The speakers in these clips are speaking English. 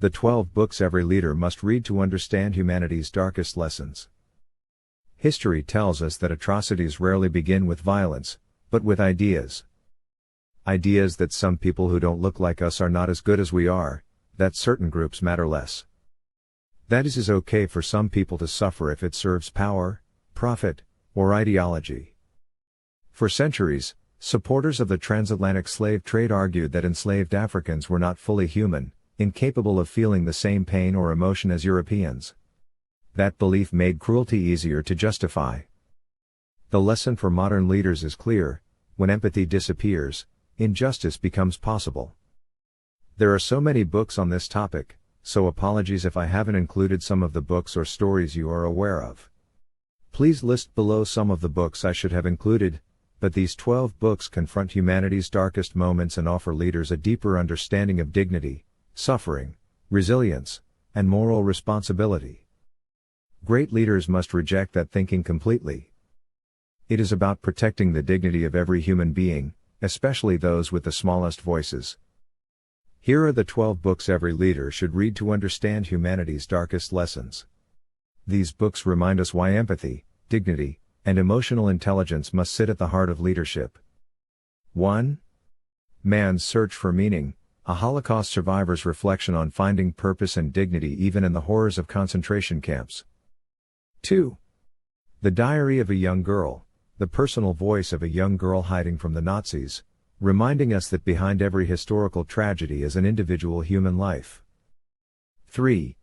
The 12 books every leader must read to understand humanity's darkest lessons. History tells us that atrocities rarely begin with violence, but with ideas. Ideas that some people who don't look like us are not as good as we are, that certain groups matter less. That it is okay for some people to suffer if it serves power, profit, or ideology. For centuries, supporters of the transatlantic slave trade argued that enslaved Africans were not fully human, incapable of feeling the same pain or emotion as Europeans. That belief made cruelty easier to justify. The lesson for modern leaders is clear: when empathy disappears, injustice becomes possible. There are so many books on this topic, so apologies if I haven't included some of the books or stories you are aware of. Please list below some of the books I should have included, but these 12 books confront humanity's darkest moments and offer leaders a deeper understanding of dignity, suffering, resilience, and moral responsibility. Great leaders must reject that thinking completely. It is about protecting the dignity of every human being, especially those with the smallest voices. Here are the 12 books every leader should read to understand humanity's darkest lessons. These books remind us why empathy, dignity, and emotional intelligence must sit at the heart of leadership. 1. Man's Search for Meaning, a Holocaust survivor's reflection on finding purpose and dignity even in the horrors of concentration camps. 2. The Diary of a Young Girl, the personal voice of a young girl hiding from the Nazis, reminding us that behind every historical tragedy is an individual human life. 3.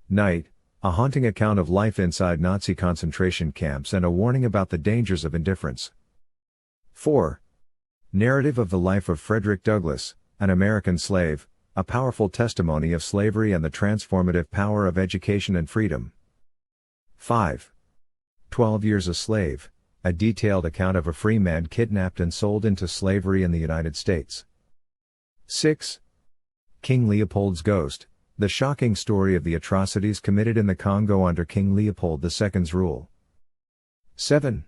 Night, a haunting account of life inside Nazi concentration camps and a warning about the dangers of indifference. 4. Narrative of the Life of Frederick Douglass, an American slave, a powerful testimony of slavery and the transformative power of education and freedom. 5. 12 Years a Slave, a detailed account of a free man kidnapped and sold into slavery in the United States. 6. King Leopold's Ghost, the shocking story of the atrocities committed in the Congo under King Leopold II's rule. 7.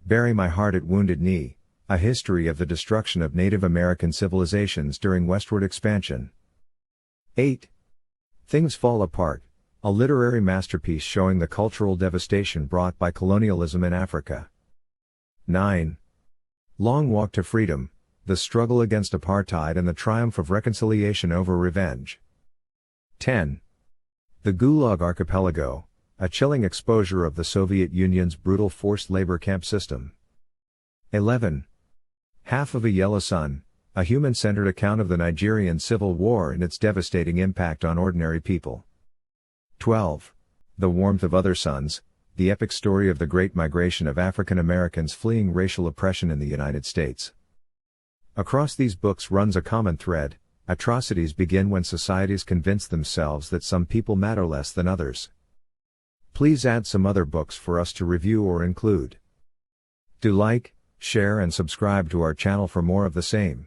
Bury My Heart at Wounded Knee, a history of the destruction of Native American civilizations during westward expansion. 8. Things Fall Apart, a literary masterpiece showing the cultural devastation brought by colonialism in Africa. 9. Long Walk to Freedom, the struggle against apartheid and the triumph of reconciliation over revenge. 10. The Gulag Archipelago, a chilling exposure of the Soviet Union's brutal forced labor camp system. 11. Half of a Yellow Sun, a human-centered account of the Nigerian Civil War and its devastating impact on ordinary people. 12. The Warmth of Other Suns, the epic story of the Great Migration of African Americans fleeing racial oppression in the United States. Across these books runs a common thread: atrocities begin when societies convince themselves that some people matter less than others. Please add some other books for us to review or include. Do like, share and subscribe to our channel for more of the same.